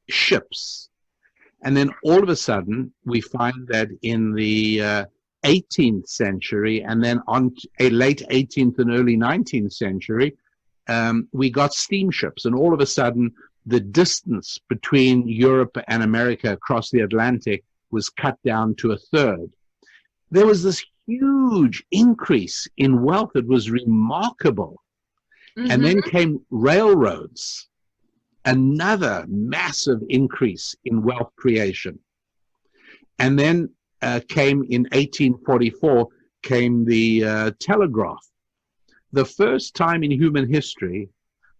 ships, and then all of a sudden we find that in the 18th century, and then on a late 18th and early 19th century, we got steamships, and all of a sudden the distance between Europe and America across the Atlantic was cut down to a third. There was this huge increase in wealth. It was remarkable. And then came railroads, another massive increase in wealth creation. And then came in 1844, came the telegraph. The first time in human history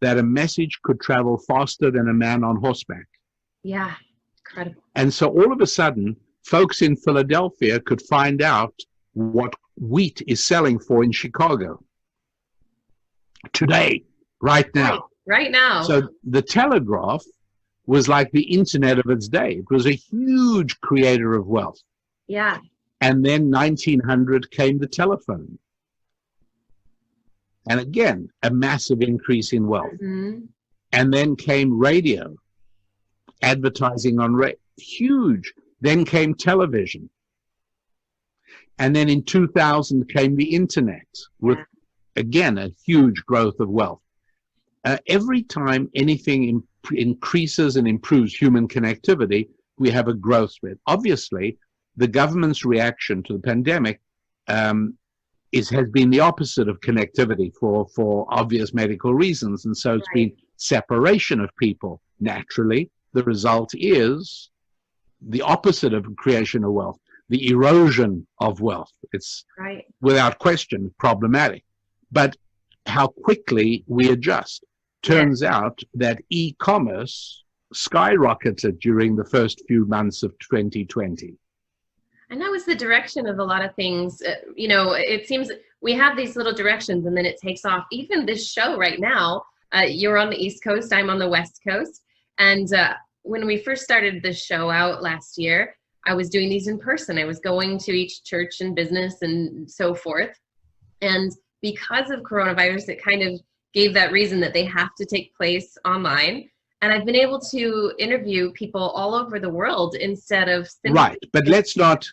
that a message could travel faster than a man on horseback. Yeah, incredible. And so all of a sudden, folks in Philadelphia could find out what wheat is selling for in Chicago today, right now. Right now. So the telegraph was like the internet of its day. It was a huge creator of wealth. Yeah. And then 1900 came the telephone. And again, a massive increase in wealth. And then came radio, advertising on huge. Then came television. And then in 2000 came the internet with, again, a huge growth of wealth. Every time anything increases and improves human connectivity, we have a growth rate. Obviously, the government's reaction to the pandemic has been the opposite of connectivity for obvious medical reasons. And so it's been separation of people. Naturally, the result is the opposite of creation of wealth, the erosion of wealth. It's without question problematic. But how quickly we adjust. Turns out that e-commerce skyrocketed during the first few months of 2020. And that was the direction of a lot of things. You know, it seems we have these little directions and then it takes off. Even this show right now, you're on the East Coast, I'm on the West Coast. And when we first started this show out last year, I was doing these in person. I was going to each church and business and so forth. And because of coronavirus, it kind of gave that reason that they have to take place online. And I've been able to interview people all over the world instead of right. But let's not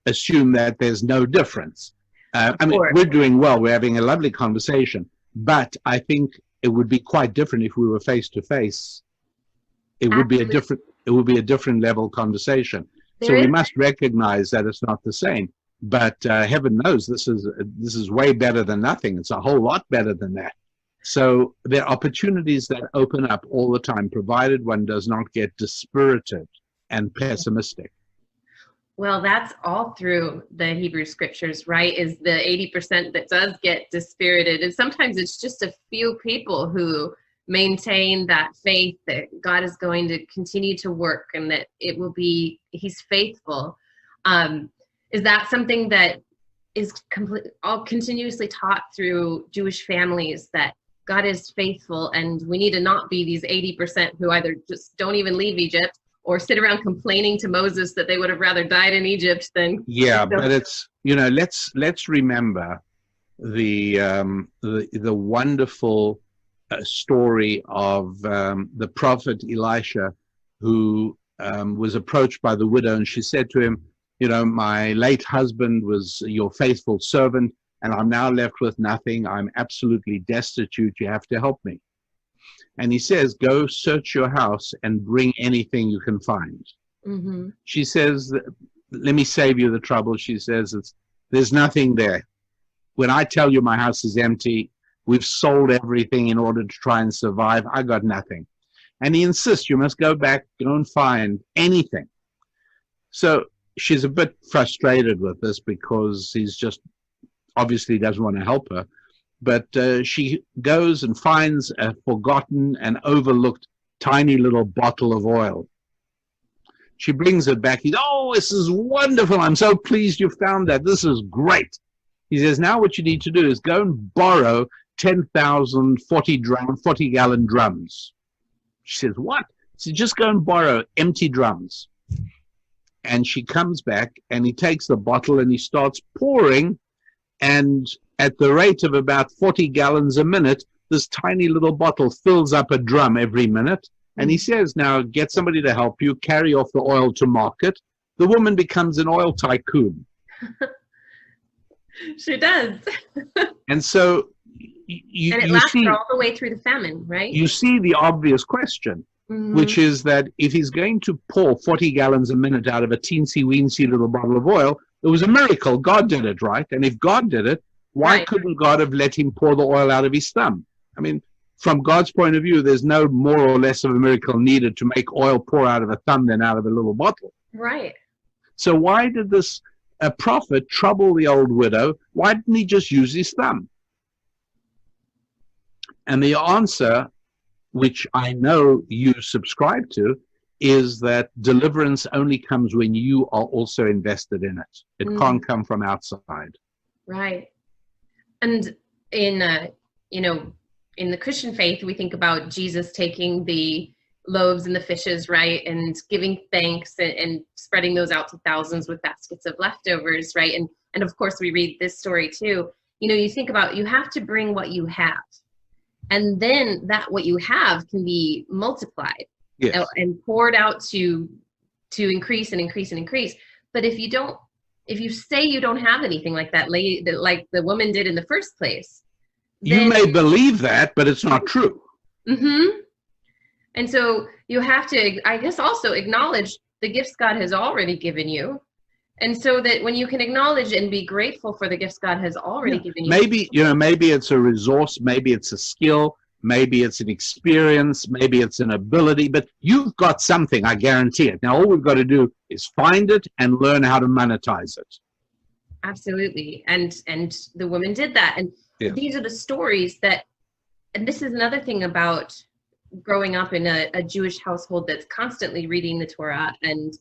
assume that there's no difference. I mean, we're doing well. We're having a lovely conversation. But I think it would be quite different if we were face to face. It would be a different. It would be a different level conversation. So we must recognize that it's not the same. But heaven knows this is way better than nothing. It's a whole lot better than that. So there are opportunities that open up all the time, provided one does not get dispirited and pessimistic. Well, that's all through the Hebrew scriptures, right? Is the 80% that does get dispirited. And sometimes it's just a few people who maintain that faith that God is going to continue to work and that it will be, he's faithful. Is that something that is continuously taught through Jewish families, that God is faithful and we need to not be these 80% who either just don't even leave Egypt or sit around complaining to Moses that they would have rather died in Egypt than... Yeah, but it's, you know, let's remember the wonderful story of the prophet Elisha, who was approached by the widow, and she said to him, you know, my late husband was your faithful servant, and I'm now left with nothing. I'm absolutely destitute. You have to help me. And he says, go search your house and bring anything you can find. Mm-hmm. She says, let me save you the trouble. She says, there's nothing there. When I tell you my house is empty, we've sold everything in order to try and survive. I got nothing. And he insists, you must go back, go and find anything. So she's a bit frustrated with this because he's just obviously doesn't want to help her. But she goes and finds a forgotten and overlooked tiny little bottle of oil. She brings it back. He's, oh, this is wonderful. I'm so pleased you found that. This is great. He says, now what you need to do is go and borrow 10,000 40-gallon drums. She says, what? He says, just go and borrow empty drums. And she comes back and he takes the bottle and he starts pouring And at the rate of about 40 gallons a minute, this tiny little bottle fills up a drum every minute. And he says, now get somebody to help you carry off the oil to market. The woman becomes an oil tycoon. She does. And so and it lasts her all the way through the famine, right? You see the obvious question, which is that if he's going to pour 40 gallons a minute out of a teensy-weensy little bottle of oil, it was a miracle. God did it, right? And if God did it, why couldn't God have let him pour the oil out of his thumb? I mean, from God's point of view, there's no more or less of a miracle needed to make oil pour out of a thumb than out of a little bottle. Right. So why did this prophet trouble the old widow? Why didn't he just use his thumb? And the answer, which I know you subscribe to, is that deliverance only comes when you are also invested in it. It can't come from outside. Right. And in the Christian faith, we think about Jesus taking the loaves and the fishes, right, and giving thanks and spreading those out to thousands with baskets of leftovers, right? And of course, we read this story too. You think about, you have to bring what you have. And then that what you have can be multiplied and poured out to increase and increase and increase. But if you say you don't have anything like that, like the woman did in the first place, you may believe that, but it's not true. And so you have to, I guess, also acknowledge the gifts God has already given you. And so that when you can acknowledge and be grateful for the gifts God has already given you. Maybe it's a resource, maybe it's a skill, maybe it's an experience, maybe it's an ability, but you've got something, I guarantee it. Now, all we've got to do is find it and learn how to monetize it. Absolutely. And the woman did that. And these are the stories that, and this is another thing about growing up in a Jewish household that's constantly reading the Torah and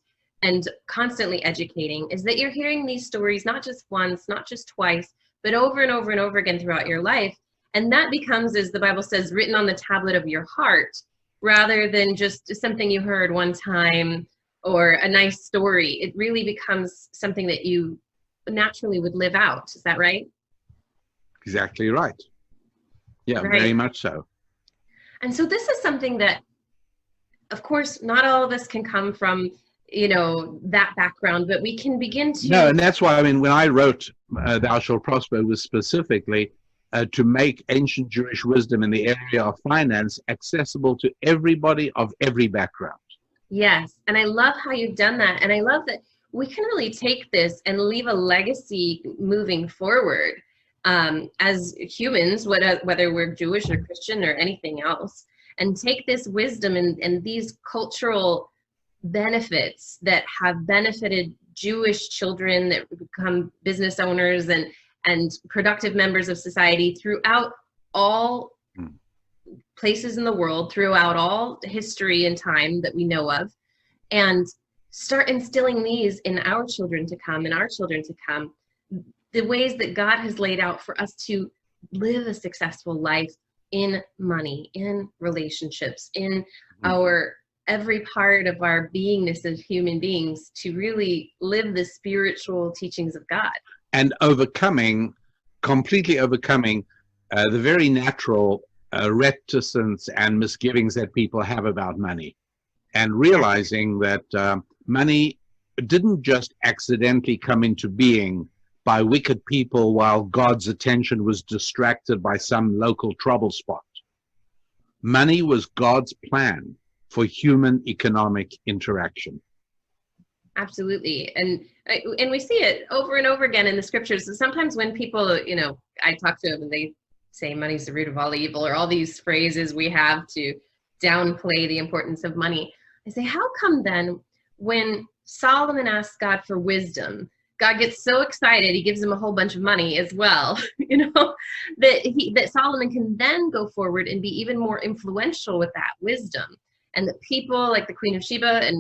constantly educating, is that you're hearing these stories not just once, not just twice, but over and over and over again throughout your life. And that becomes, as the Bible says, written on the tablet of your heart, rather than just something you heard one time or a nice story. It really becomes something that you naturally would live out. Is that right? Exactly right. Yeah, right. Very much so. And so this is something that, of course, not all of us can come from that background, but we can begin to. No, and that's why, when I wrote Thou Shalt Prosper, it was specifically to make ancient Jewish wisdom in the area of finance accessible to everybody of every background. Yes, and I love how you've done that. And I love that we can really take this and leave a legacy moving forward as humans, whether we're Jewish or Christian or anything else, and take this wisdom and these cultural benefits that have benefited Jewish children that become business owners and productive members of society throughout all places in the world, throughout all history and time that we know of, and start instilling these in our children to come and our children to come, the ways that God has laid out for us to live a successful life in money, in relationships, in our every part of our beingness as human beings, to really live the spiritual teachings of God. And completely overcoming the very natural reticence and misgivings that people have about money, and realizing that money didn't just accidentally come into being by wicked people while God's attention was distracted by some local trouble spot. Money was God's plan for human economic interaction. Absolutely. And we see it over and over again in the scriptures. So sometimes when people, I talk to them and they say money's the root of all evil, or all these phrases we have to downplay the importance of money, I say, how come then when Solomon asks God for wisdom, God gets so excited, he gives him a whole bunch of money as well, that Solomon can then go forward and be even more influential with that wisdom. And that people like the Queen of Sheba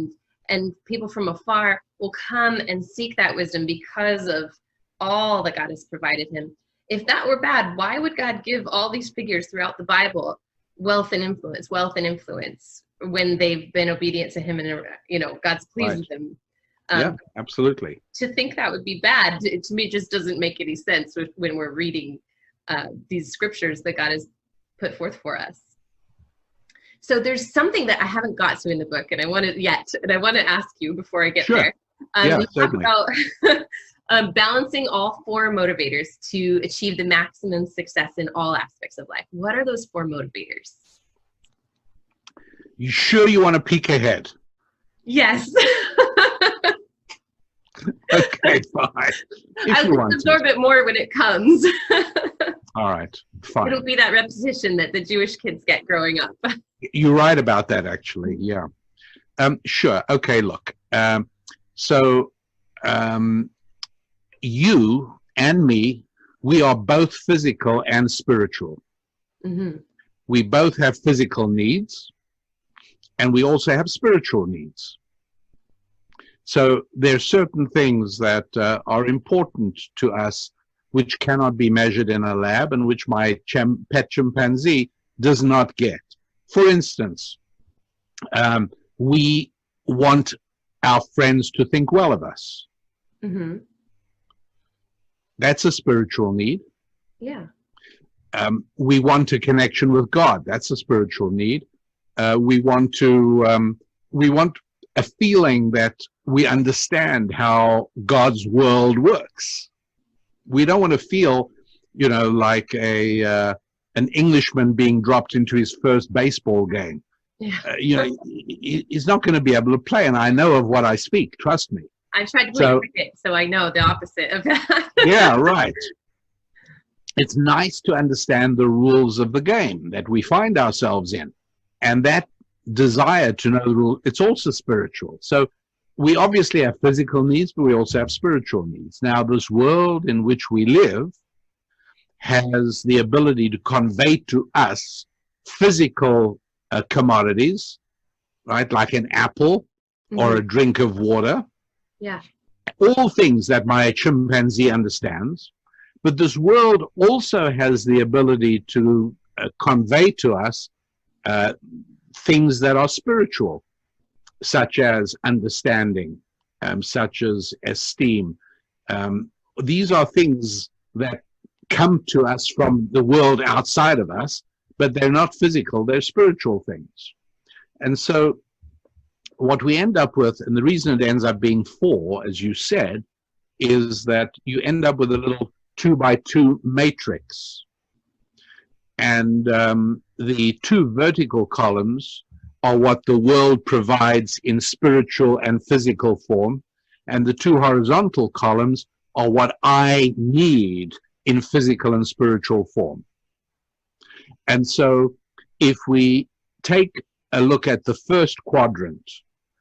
and people from afar will come and seek that wisdom because of all that God has provided him. If that were bad, why would God give all these figures throughout the Bible wealth and influence, when they've been obedient to him and God's pleased with them? Yeah, absolutely. To think that would be bad, to me, just doesn't make any sense when we're reading these scriptures that God has put forth for us. So there's something that I haven't got to in the book, and I want to ask you before I get Sure. there. Yeah, You certainly. talk about balancing all four motivators to achieve the maximum success in all aspects of life. What are those four motivators? You sure you want to peek ahead? Yes. Okay, fine. If I'll you want absorb to. it more when it comes. All right, fine. It'll be that repetition that the Jewish kids get growing up. You're right about that, actually. Yeah. Sure. Okay, look. So you and me, we are both physical and spiritual. Mm-hmm. We both have physical needs, and we also have spiritual needs. So there are certain things that are important to us which cannot be measured in a lab and which my pet chimpanzee does not get. For instance, we want our friends to think well of us. Mm-hmm. That's a spiritual need. Yeah. We want a connection with God. That's a spiritual need. We want a feeling that we understand how God's world works. We don't want to feel, like an Englishman being dropped into his first baseball game. Yeah. He's not going to be able to play, and I know of what I speak. Trust me. I tried to play cricket, so I know the opposite of that. Yeah, right. It's nice to understand the rules of the game that we find ourselves in, and that desire to know the rule, it's also spiritual. So we obviously have physical needs, but we also have spiritual needs. Now, this world in which we live has the ability to convey to us physical commodities, right? Like an apple or a drink of water. Yeah. All things that my chimpanzee understands. But this world also has the ability to convey to us things that are spiritual, such as understanding, such as esteem. These are things that come to us from the world outside of us, but they're not physical, they're spiritual things. And so what we end up with, and the reason it ends up being 4, as you said, is that you end up with a little 2x2 matrix. And the 2 vertical columns are what the world provides in spiritual and physical form, and the 2 horizontal columns are what I need in physical and spiritual form. And so if we take a look at the first quadrant,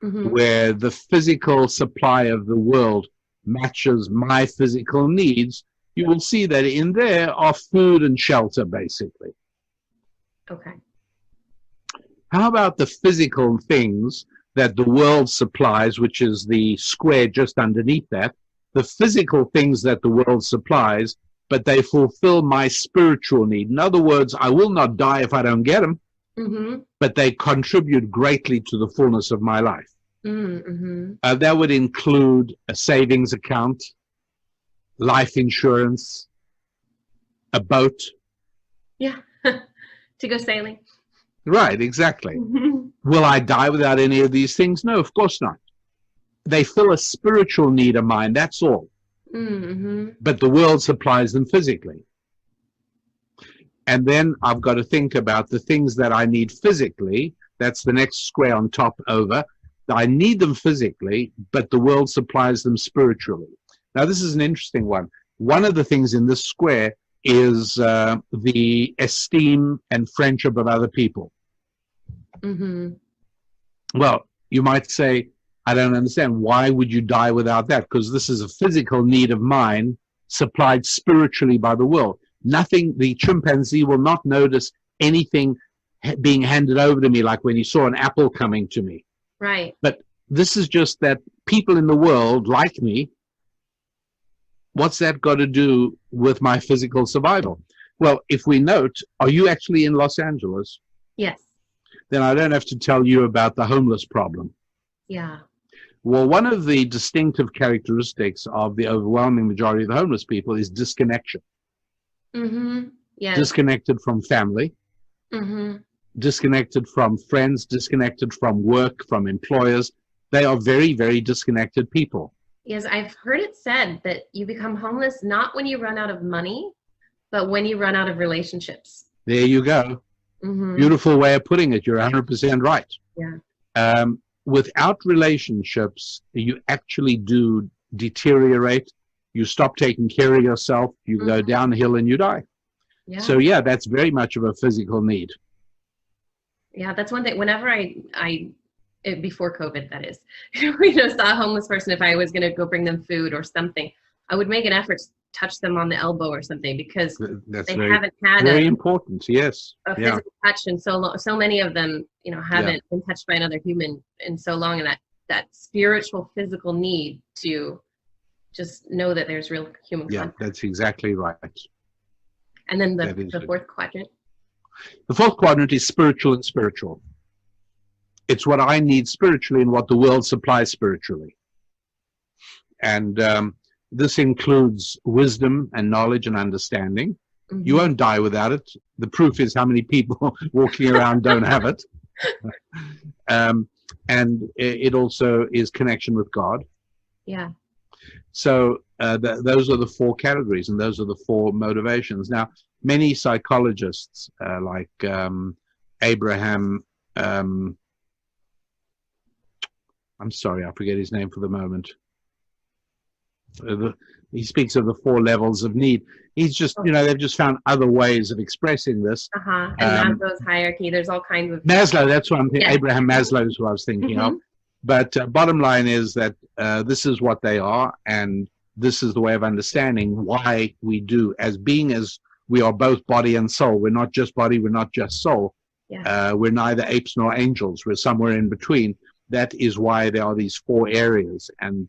where the physical supply of the world matches my physical needs, you will see that in there are food and shelter, basically. Okay. How about the physical things that the world supplies, which is the square just underneath that, the physical things that the world supplies, but they fulfill my spiritual need. In other words, I will not die if I don't get them, but they contribute greatly to the fullness of my life. That would include a savings account, life insurance, a boat. Yeah, to go sailing. Right, exactly. Will I die without any of these things? No, of course not. They fill a spiritual need of mine, that's all. But the world supplies them physically. And then I've got to think about the things that I need physically. That's the next square on top over. I need them physically, but the world supplies them spiritually. Now, this is an interesting one. One of the things in this square is the esteem and friendship of other people. Well, you might say, I don't understand. Why would you die without that? Because this is a physical need of mine supplied spiritually by the world. Nothing, the chimpanzee will not notice anything being handed over to me, like when he saw an apple coming to me. Right. But this is just that people in the world like me. What's that got to do with my physical survival? Well, if we note, are you actually in Los Angeles? Yes. Then I don't have to tell you about the homeless problem. Yeah. Well, one of the distinctive characteristics of the overwhelming majority of the homeless people is disconnection. Mm-hmm. Yes. Disconnected from family, Mm-hmm. disconnected from friends, disconnected from work, from employers. They are very, very disconnected people. Yes, I've heard it said that you become homeless not when you run out of money, but when you run out of relationships. There you go. Mm-hmm. Beautiful way of putting it. You're 100% right. Yeah. Without relationships, you actually do deteriorate. You stop taking care of yourself. You go downhill and you die. Yeah. So yeah, that's very much of a physical need. Yeah, that's one thing. Whenever before COVID, that is, saw a homeless person, if I was going to go bring them food or something, I would make an effort to touch them on the elbow or something, because that's they very, haven't had very important. Yes. a physical touch in so long. So many of them, haven't been touched by another human in so long, and that spiritual, physical need to just know that there's real human contact. Yeah, that's exactly right. And then the fourth quadrant. The fourth quadrant is spiritual and spiritual. It's what I need spiritually and what the world supplies spiritually. And this includes wisdom and knowledge and understanding. Mm-hmm. You won't die without it. The proof is how many people walking around don't have it. And it also is connection with God. Yeah. So those are the four categories, and those are the four motivations. Now, many psychologists like Abraham, I'm sorry, I forget his name for the moment. He speaks of the four levels of need. He's just, they've just found other ways of expressing this. And Maslow's hierarchy, there's all kinds of... Maslow, that's what I'm thinking. Yeah. Abraham Maslow is who I was thinking of. But bottom line is that this is what they are, and this is the way of understanding why we do, as we are both body and soul. We're not just body, we're not just soul. Yeah. We're neither apes nor angels. We're somewhere in between. That is why there are these four areas, and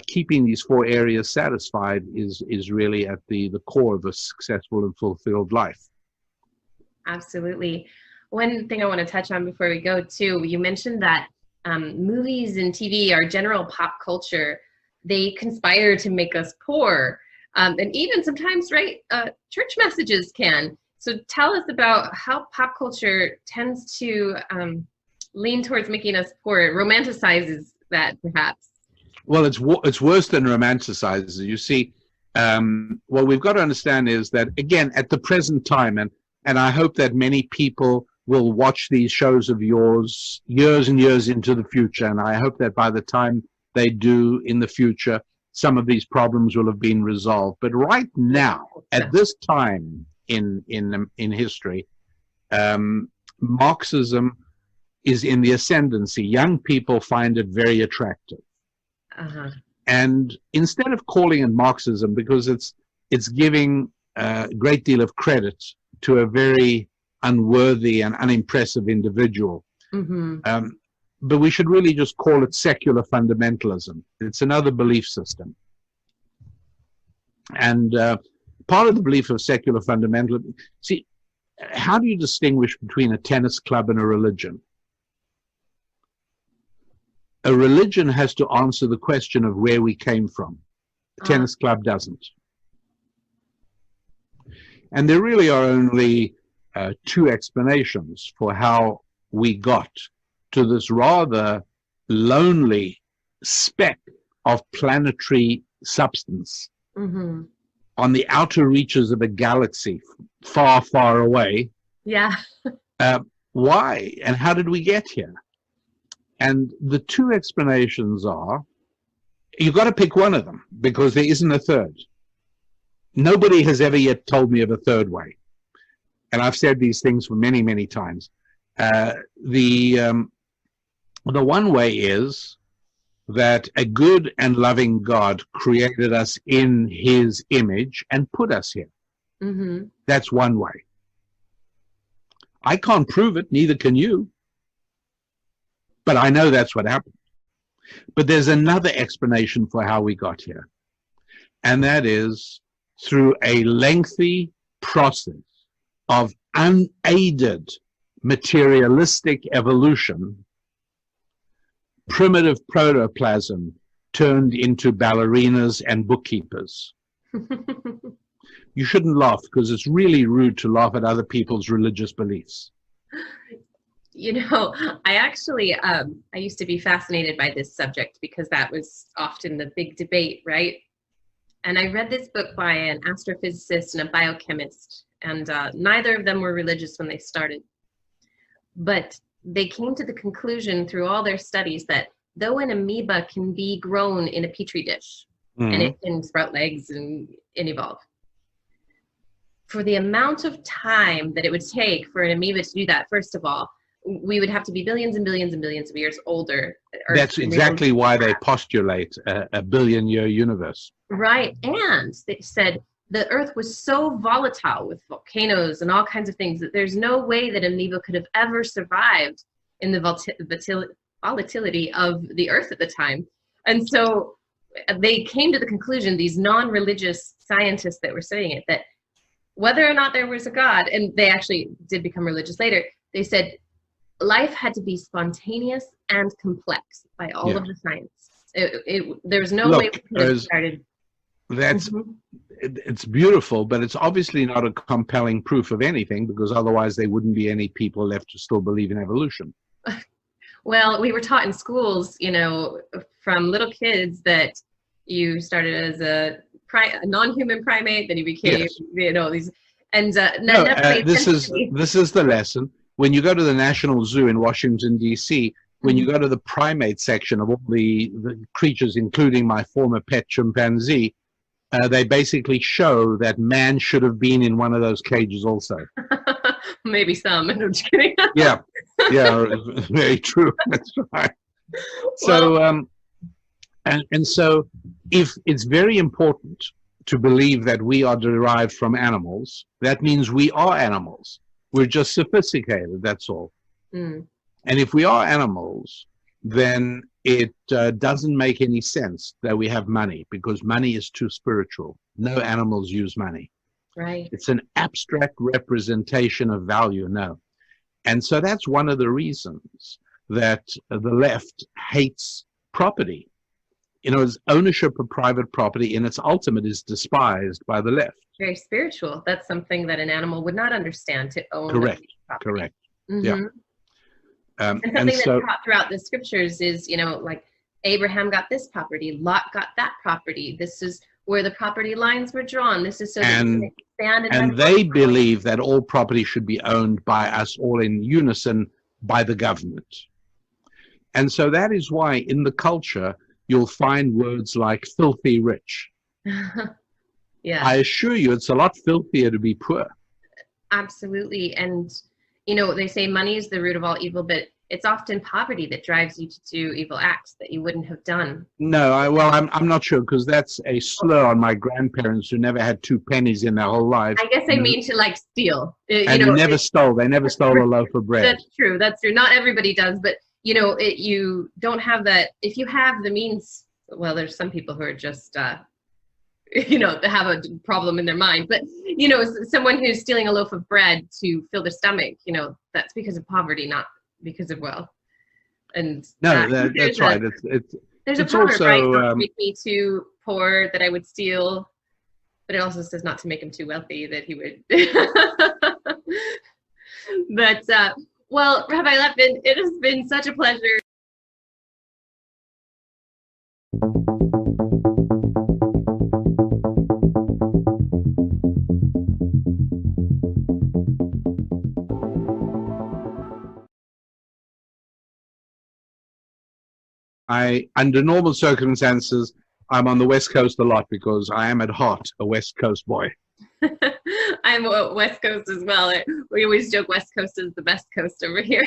keeping these four areas satisfied is really at the core of a successful and fulfilled life. Absolutely. One thing I want to touch on before we go too, you mentioned that movies and TV, our general pop culture, they conspire to make us poor. And even sometimes, church messages can. So tell us about how pop culture tends to lean towards making us poor. It romanticizes that, perhaps. Well, it's worse than romanticizes. You see, what we've got to understand is that, again, at the present time, and I hope that many people will watch these shows of yours years and years into the future, and I hope that by the time they do in the future, some of these problems will have been resolved. But right now, at this time in history, Marxism is in the ascendancy. Young people find it very attractive. And instead of calling it Marxism, because it's giving a great deal of credit to a very unworthy and unimpressive individual, but we should really just call it secular fundamentalism. It's another belief system. And part of the belief of secular fundamentalism, see, how do you distinguish between a tennis club and a religion? A religion has to answer the question of where we came from. A tennis club doesn't. And there really are only two explanations for how we got to this rather lonely speck of planetary substance on the outer reaches of a galaxy far, far away. Yeah. Why? And how did we get here? And the two explanations are, you've got to pick one of them, because there isn't a third. Nobody has ever yet told me of a third way. And I've said these things for many, many times. The one way is that a good and loving God created us in his image and put us here. That's one way. I can't prove it, neither can you. But I know that's what happened. But there's another explanation for how we got here. And that is through a lengthy process of unaided materialistic evolution, primitive protoplasm turned into ballerinas and bookkeepers. You shouldn't laugh, because it's really rude to laugh at other people's religious beliefs. You know, I actually, I used to be fascinated by this subject because that was often the big debate, right? And I read this book by an astrophysicist and a biochemist, and neither of them were religious when they started. But they came to the conclusion through all their studies that though an amoeba can be grown in a petri dish, and it can sprout legs and evolve, for the amount of time that it would take for an amoeba to do that, first of all, we would have to be billions and billions and billions of years older. That's exactly why they postulate a billion-year universe. Right, and they said the Earth was so volatile with volcanoes and all kinds of things that there's no way that amoeba could have ever survived in the volatility of the Earth at the time. And so they came to the conclusion, these non-religious scientists that were studying it, that whether or not there was a God, and they actually did become religious later, they said life had to be spontaneous and complex by all of the science. There's no way we could have started. That's it's beautiful, but it's obviously not a compelling proof of anything, because otherwise there wouldn't be any people left to still believe in evolution. Well, we were taught in schools, you know, from little kids that you started as a non-human primate, then you became, you know, these, and this is the lesson. When you go to the National Zoo in Washington, D.C., when you go to the primate section of all the creatures, including my former pet chimpanzee, they basically show that man should have been in one of those cages also. Maybe some. I'm just kidding. Yeah, very true. That's right. So, and so, if it's very important to believe that we are derived from animals, that means we are animals. We're just sophisticated, that's all. And if we are animals, then it doesn't make any sense that we have money, because money is too spiritual. No animals use money. Right. It's an abstract representation of value, no. And so that's one of the reasons that the left hates property. You know, ownership of private property in its ultimate is despised by the left. Very spiritual. That's something that an animal would not understand, to own. Correct. Yeah. And something that's taught throughout the scriptures is, you know, like Abraham got this property, Lot got that property. This is where the property lines were drawn. This is so and they believe that all property should be owned by us all in unison by the government. And so that is why in the culture you'll find words like filthy rich. Yeah. I assure you it's a lot filthier to be poor. Absolutely. And you know, they say money is the root of all evil, but it's often poverty that drives you to do evil acts that you wouldn't have done. No, I'm not sure, because that's a slur on my grandparents who never had 2 pennies in their whole lives. I guess I mean to like steal. And never stole. They never stole a loaf of bread. That's true. That's true. Not everybody does, but you know, you don't have that. If you have the means, well, there's some people who are just, you know, they have a problem in their mind, but you know, someone who's stealing a loaf of bread to fill their stomach, you know, that's because of poverty, not because of wealth. And no, that's right. There's a proverb, also, right? Not to make me too poor that I would steal, but it also says not to make him too wealthy that he would. But well, Rabbi Lepin, it has been such a pleasure. Under normal circumstances, I'm on the West Coast a lot because I am at heart a West Coast boy. I'm a West Coast as well. We always joke West Coast is the best coast over here.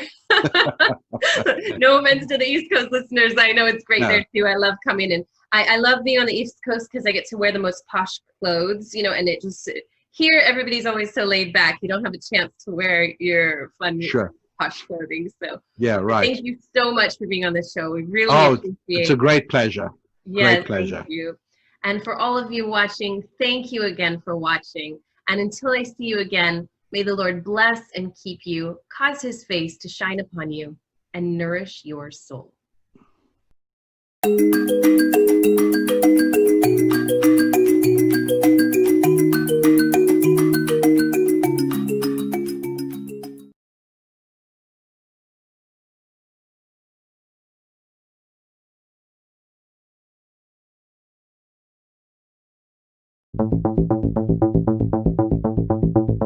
No offense to the East Coast listeners. I know it's great there too. I love coming in. I love being on the East Coast because I get to wear the most posh clothes, you know, and it just, here everybody's always so laid back. You don't have a chance to wear your fun posh clothing. So yeah, right. Thank you so much for being on this show. We really appreciate it. It's a great pleasure. Yes, great pleasure. Thank you. And for all of you watching, thank you again for watching. And until I see you again, may the Lord bless and keep you, cause his face to shine upon you, and nourish your soul.